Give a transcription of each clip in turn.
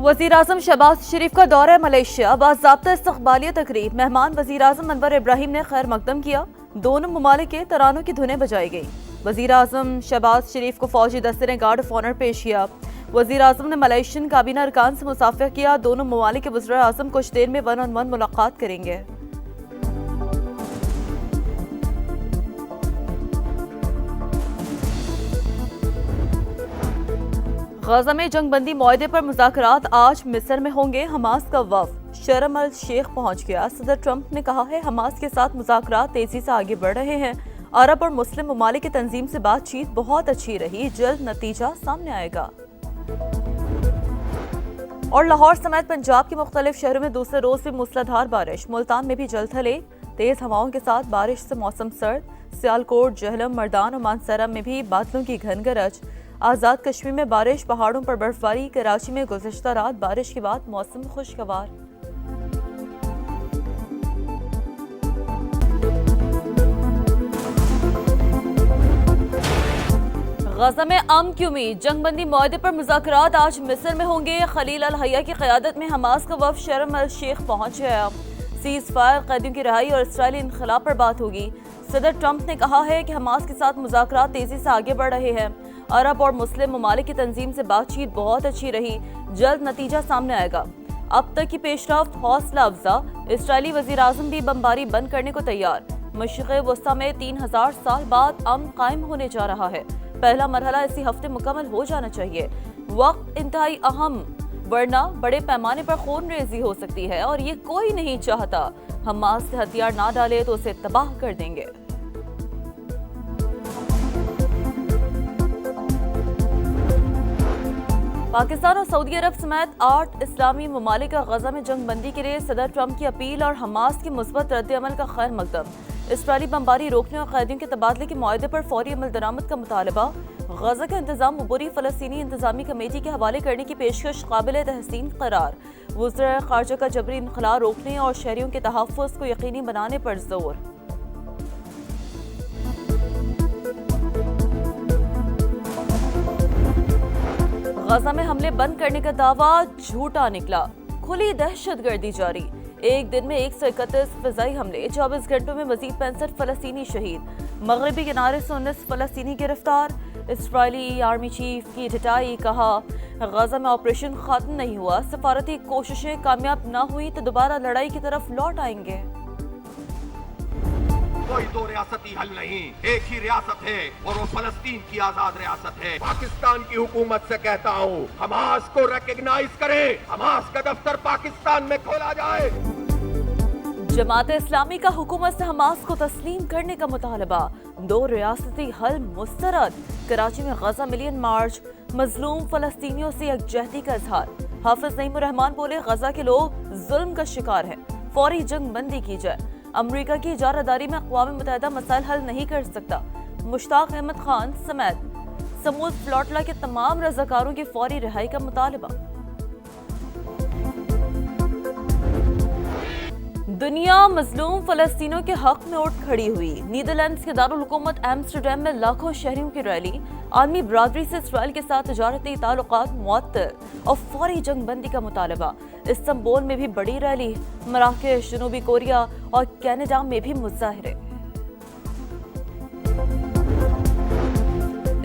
वज़ीर-ए-आज़म शहबाज शरीफ का दौरा मलेशिया, बाज़ाब्ता इस्तक़बालिया तकरीब। मेहमान वज़ीर-ए-आज़म अनवर इब्राहिम ने खैर मकदम किया। दोनों ममालिक के तरानों की धुनें बजाई गई। वज़ीर-ए-आज़म शहबाज शरीफ को फौजी दस्ते ने गार्ड ऑफ ऑनर पेश किया। वज़ीर-ए-आज़म ने मलेशियन काबीना अरकान से मुसाफिर किया। दोनों ममालिक के वज़ीर-ए-आज़म कुछ देर में वन ऑन वन मुलाकात करेंगे। गजा में जंग बंदी मुआहदे पर मुज़ाकरात आज मिस्र में होंगे। हमास का वफ़द शर्म अल शेख पहुंच गया। सदर ट्रंप ने कहा है हमास के साथ मुज़ाकरात तेजी से आगे बढ़ रहे हैं। अरब और मुस्लिम ममालिक की तंजीम से बातचीत बहुत अच्छी रही, जल्द नतीजा सामने आएगा। और लाहौर समेत पंजाब के मुख्तलिफ शहरों में दूसरे रोज भी मूसलाधार बारिश। मुल्तान में भी जलथले, तेज हवाओं के साथ बारिश से मौसम सर्द। सियालकोट, जहलम, मर्दान और मानसरा में भी बादलों की घन गरज। आज़ाद कश्मीर में बारिश, पहाड़ों पर बर्फबारी। कराची में गुज़श्ता रात बारिश के बाद मौसम खुशगवार। गजा में अमन की उम्मीद। जंग बंदी मुआहदे पर मुज़ाकरात आज मिस्र में होंगे। खलील अल हया की क़यादत में हमास का वफ़द शर्म अल शेख पहुंच गया। सीज़ फायर, कैदियों की रिहाई और इसराइली इनखलाब पर बात होगी। सदर ट्रंप ने कहा है कि हमास के साथ मुज़ाकरात तेजी से आगे बढ़ रहे हैं। अरब और मुस्लिम ममालिक की तंजीम से बातचीत बहुत अच्छी रही, जल्द नतीजा सामने आएगा। अब तक की पेशरफ्त हौसला अफजा। इसराइली वज़ीर-ए-आज़म भी बमबारी बंद करने को तैयार। मशरिक़ वस्ता में 3000 साल बाद अमन कायम होने जा रहा है। पहला मरहला इसी हफ्ते मुकम्मल हो जाना चाहिए। वक्त इंतहाई अहम, वरना बड़े पैमाने पर खून रेजी हो सकती है और ये कोई नहीं चाहता। हमास से हथियार ना डाले तो उसे तबाह कर देंगे। पाकिस्तान और सऊदी अरब समेत 8 इस्लामी ममालिक का गजा में जंग बंदी के लिए सदर ट्रंप की अपील और हमास की मुस्बत रद्द-ए-अमल का खैर मकदम। इसराइली बमबारी रोकने और कैदियों के तबादले के मुआहदे पर फौरी अमल दरामद का मुतालबा। गजा का इंतजाम अबूरी फ़लस्तीनी इंतजामी कमेटी के हवाले करने की पेशकश काबिल तहसीन करार। वज़ीर ख़ारजा का जबरी इनखला रोकने और शहरियों के तहफ़्फ़ुज़ को यकीनी बनाने पर जोर। गजा में हमले बंद करने का दावा झूठा निकला। खुली दहशतगर्दी जारी। एक दिन में 131 फ़िज़ाई हमले, 24 घंटों में मजीद 65 फ़लस्तीनी शहीद। मगरबी किनारे से 19 फ़लस्तीनी गिरफ्तार। इसराइली आर्मी चीफ की ढिठाई, कहा गजा में ऑपरेशन खत्म नहीं हुआ। सफारती कोशिशें कामयाब न हुई तो दोबारा लड़ाई की तरफ लौट आएंगे। कोई दो रियासती हल नहीं, एक ही रियासत है और वो फलस्तीन की आजाद रियासत है। पाकिस्तान की हुकूमत से कहता हूँ हमास को रिकॉग्नाइज करें, हमास का दफ्तर पाकिस्तान में खोला जाए। जमात इस्लामी का हुकूमत से हमास को तस्लीम करने का मुतालबा। 2 रियासती हल मुस्तरद। कराची में गजा मिलियन मार्च। मजलूम फलस्तीनियों से यकजहती का इजहार। हाफिज नईमुर रहमान बोले गजा के लोग जुल्म का शिकार हैं, फौरी जंग बंदी की जाए। अमरीका की इजारादारी में अक़वाम मुत्तहिदा मसाइल हल नहीं कर सकता। मुश्ताक अहमद खान समेत समूद फ्लॉटला के तमाम रज़ाकारों की फौरी रिहाई का मुतालबा। दुनिया मजलूम फलस्तीनों के हक में उठ खड़ी हुई। नीदरलैंड्स के दारुल हुकूमत एम्स्टरडैम में लाखों शहरियों की रैली। आलमी बरादरी से इसराइल के साथ तजारती ताल्लुकात मुअत्तल और फौरी जंग बंदी का मुतालबा। इस्तांबुल में भी बड़ी रैली। मराकेश, जनूबी कोरिया और कनाडा में भी मुजाहरे।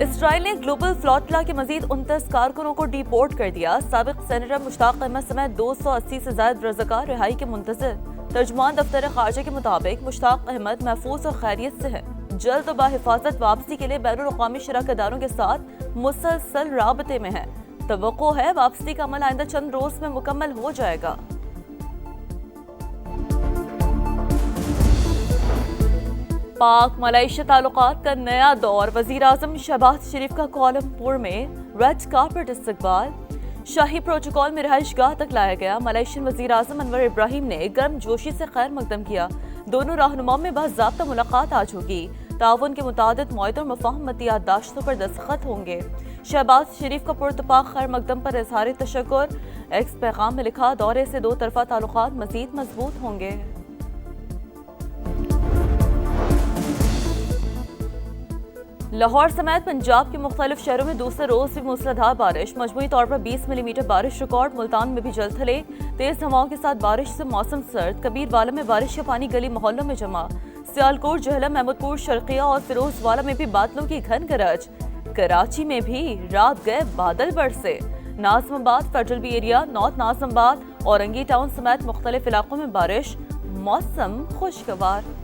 इसराइल ने ग्लोबल फ्लॉटला के मजीद 29 कारकुनों को डिपोर्ट कर दिया। साबिक सेनेटर मुश्ताक अहमद समेत 280 से ज्यादा रज़ाकार रिहाई के मुंतज़िर। तर्जुमान दफ्तर ख़ारजा के मुताबिक मुश्ताक अहमद महफूज और खैरियत से है। जल्द और बाहिफाजत वापसी के लिए बैनुल अक़वामी शराकतदारों के साथ मुसलसल राबते में है। तवक्को है वापसी का अमल आइंदा चंद रोज में मुकम्मल हो जाएगा। पाक मलेशिया ताल्लुकात का नया दौर। वज़ीर-ए-आज़म शहबाज शरीफ का कोलमपुर में रेड कार्पेट इस्तकबाल। शाही प्रोटोकॉल में रिहाइशगाह तक लाया गया। मलेशियन वज़ीर-ए-आज़म अनवर इब्राहिम ने गर्म जोशी से खैर मकदम किया। दोनों रहनुमाओं में बाज़ाब्ता मुलाकात आज होगी। ताउन के मुतादिद मुआहदों और मफाहमती याददाश्तों पर दस्तखत होंगे। शहबाज शरीफ का पुरतपाक खैर मकदम पर इज़हार तशक्कुर। एक्स पैगाम में लिखा दौरे से 2 तरफ़ा ताल्लुकात मज़ीद मजबूत होंगे। لاہور سمیت پنجاب کے مختلف شہروں میں دوسرے روز بھی موسلادھار بارش، مجموعی طور پر 20 ملی میٹر بارش ریکارڈ۔ ملتان میں بھی جل تھلے، تیز ہواؤں کے ساتھ بارش سے موسم سرد۔ کبیر والا میں بارش کا پانی گلی محلوں میں جمع۔ سیالکوٹ، جہلم، محمود پور، شرقیہ اور فیروز والا میں بھی بادلوں کی گھن گرج۔ کراچی میں بھی رات گئے بادل برسے۔ ناظم آباد، فیڈرل بی ایریا، نارتھ ناظم آباد، اورنگی ٹاؤن سمیت مختلف علاقوں میں بارش، موسم خوشگوار۔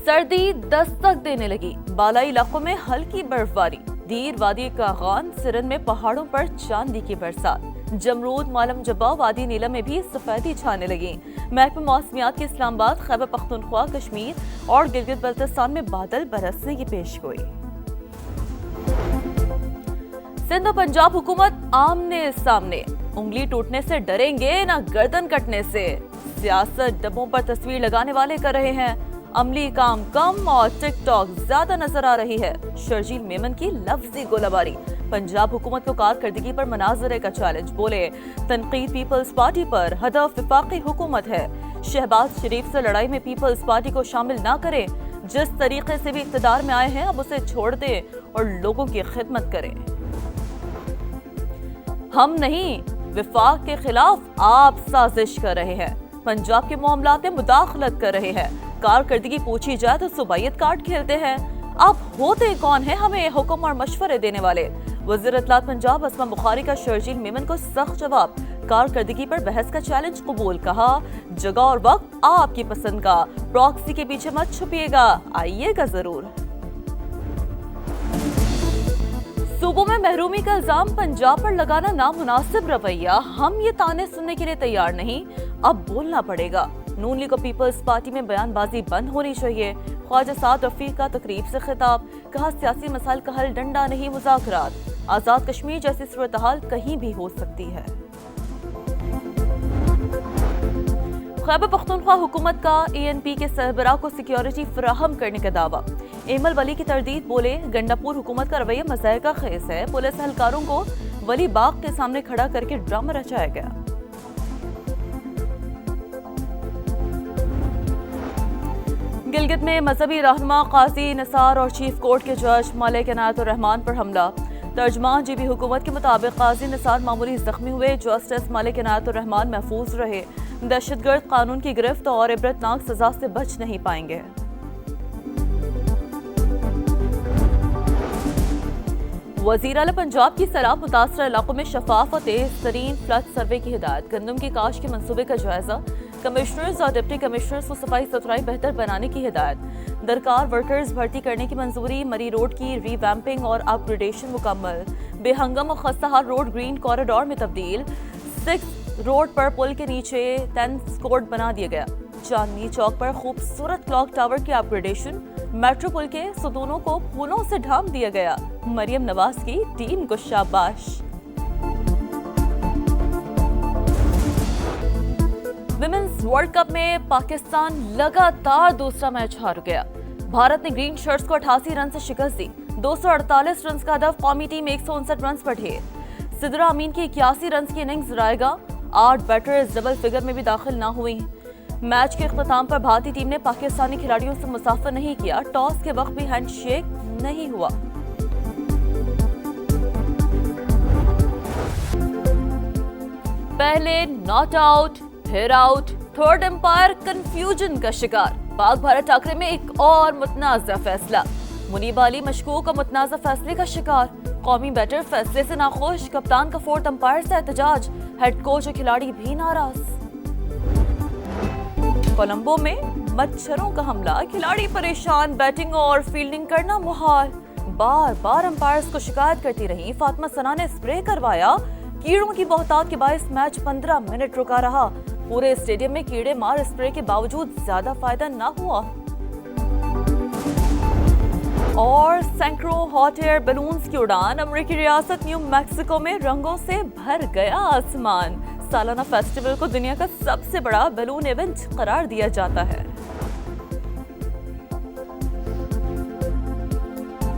سردی دستک دینے لگی، بالائی علاقوں میں ہلکی برف باری۔ دیر، وادی کاغان، سرن میں پہاڑوں پر چاندی کی برسات۔ جمرود، معلم جبا، وادی نیلم میں بھی سفیدی چھانے لگی۔ محکمہ موسمیات کے اسلام آباد، خیبر پختونخوا، کشمیر اور گلگت بلتستان میں بادل برسنے کی پیشگوئی۔ سندھ و پنجاب حکومت آمنے سامنے، انگلی ٹوٹنے سے ڈریں گے نہ گردن کٹنے سے۔ سیاست ڈبوں پر تصویر لگانے والے کر رہے ہیں، عملی کام کم اور ٹک ٹاک زیادہ نظر آ رہی ہے۔ شرجیل میمن کی لفظی گولہ باری، پنجاب حکومت کو کارکردگی پر مناظرے کا چیلنج، بولے تنقید پیپلز پارٹی پر، ہدف وفاقی حکومت ہے۔ شہباز شریف سے لڑائی میں پیپلز پارٹی کو شامل نہ کریں، جس طریقے سے بھی اقتدار میں آئے ہیں اب اسے چھوڑ دیں اور لوگوں کی خدمت کریں۔ ہم نہیں، وفاق کے خلاف آپ سازش کر رہے ہیں، پنجاب کے معاملات میں مداخلت کر رہے ہیں۔ کارکردگی پوچھی جائے تو صوبائیت کارڈ کھیلتے ہیں، اب ہوتے کون ہیں ہمیں حکم اور مشورے دینے والے؟ وزیر اطلاعات پنجاب اسما بخاری کا شرجیل میمن کو سخت جواب، کارکردگی پر بحث کا چیلنج قبول، کہا جگہ اور وقت آپ کی پسند کا، پراکسی کے پیچھے مت چھپیے گا، آئیے گا ضرور۔ صوبوں میں محرومی کا الزام پنجاب پر لگانا نامناسب رویہ، ہم یہ تانے سننے کے لیے تیار نہیں، اب بولنا پڑے گا۔ نون لیگ اور پیپلز پارٹی میں بیان بازی بند ہونی چاہیے، خواجہ سعد رفیق کا تقریب سے خطاب، کہا سیاسی مسائل کا حل ڈنڈا نہیں مذاکرات، آزاد کشمیر جیسی صورتحال کہیں بھی ہو سکتی ہے۔ خیبر پختونخوا حکومت کا ANP کے سربراہ کو سیکیورٹی فراہم کرنے کا دعویٰ، ایمل ولی کی تردید، بولے گنڈاپور حکومت کا رویہ مضحکہ خیز ہے، پولیس اہلکاروں کو ولی باغ کے سامنے کھڑا کر کے ڈرامہ رچایا گیا۔ گلگت میں مذہبی رہنما قاضی نثار اور چیف کورٹ کے جج ملک عنایت الرحمان پر حملہ، ترجمان جی بی حکومت کے مطابق قاضی نثار معمولی زخمی ہوئے، جسٹس ملک عنایت الرحمان محفوظ رہے، دہشت گرد قانون کی گرفت اور عبرتناک سزا سے بچ نہیں پائیں گے۔ وزیر اعلی پنجاب کی سیلاب متاثرہ علاقوں میں شفاف اور تیز ترین فلڈ سروے کی ہدایت، گندم کی کاشت کے منصوبے کا جائزہ، کمشنرز اور ڈپٹی کمشنرز کو صفائی ستھرائی بہتر بنانے کی ہدایت، درکار ورکرز بھرتی کرنے کی منظوری، مری روڈ کی ری ویمپنگ اور اپ گریڈیشن مکمل، بے ہنگم اور خستہ حال روڈ گرین کوریڈور میں تبدیل، 6 روڈ پر پل کے نیچے ٹینس کورٹ بنا دیا گیا، چاندنی چوک پر خوبصورت کلاک ٹاور کی اپ گریڈیشن، میٹرو پل کے ستونوں کو پھولوں سے ڈھانپ دیا گیا، مریم نواز کی ٹیم کو شاباش۔ ویمنز ورلڈ کپ میں پاکستان لگاتار دوسرا میچ ہار گیا، بھارت نے گرین شرٹس کو 88 رن سے شکست دی، 248 رنز کا ہدف، قومی ٹیم 159 رنز پر ڈھیر، سدرا امین کی 81 رنز کی اننگز رائے گا، 8 بیٹرز ڈبل فگر میں بھی داخل نہ ہوئی۔ میچ کے اختتام پر بھارتی ٹیم نے پاکستانی کھلاڑیوں سے مصافحہ نہیں کیا، ٹاس کے وقت بھی ہینڈ شیک نہیں ہوا۔ پہلے ناٹ آؤٹ پھر آؤٹ، تھرڈ امپائر کنفیوژن کا شکار، پاک بھارت ٹاکرے میں ایک اور متنازع فیصلہ، منیب علی مشکوک اور متنازع فیصلے کا شکار، قومی بیٹر فیصلے سے ناخوش، کپتان کا فورتھ امپائر سے احتجاج، ہیڈ کوچ اور کھلاڑی بھی ناراض۔ کولمبو میں مچھروں کا حملہ، کھلاڑی پریشان، بیٹنگ اور فیلڈنگ کرنا محال، بار بار امپائرز کو شکایت کرتی رہی، فاطمہ ثنا نے اسپرے کروایا، کیڑوں کی بہتات کے باعث میچ 15 منٹ رکا رہا، پورے اسٹیڈیم میں کیڑے مار اسپرے کے باوجود زیادہ فائدہ نہ ہوا۔ اور سینکڑوں ہاٹ ایئر بیلونز کی اڑان، امریکی ریاست نیو میکسیکو میں رنگوں سے بھر گیا آسمان، سالانہ فیسٹیول کو دنیا کا سب سے بڑا بیلون ایونٹ قرار دیا جاتا ہے۔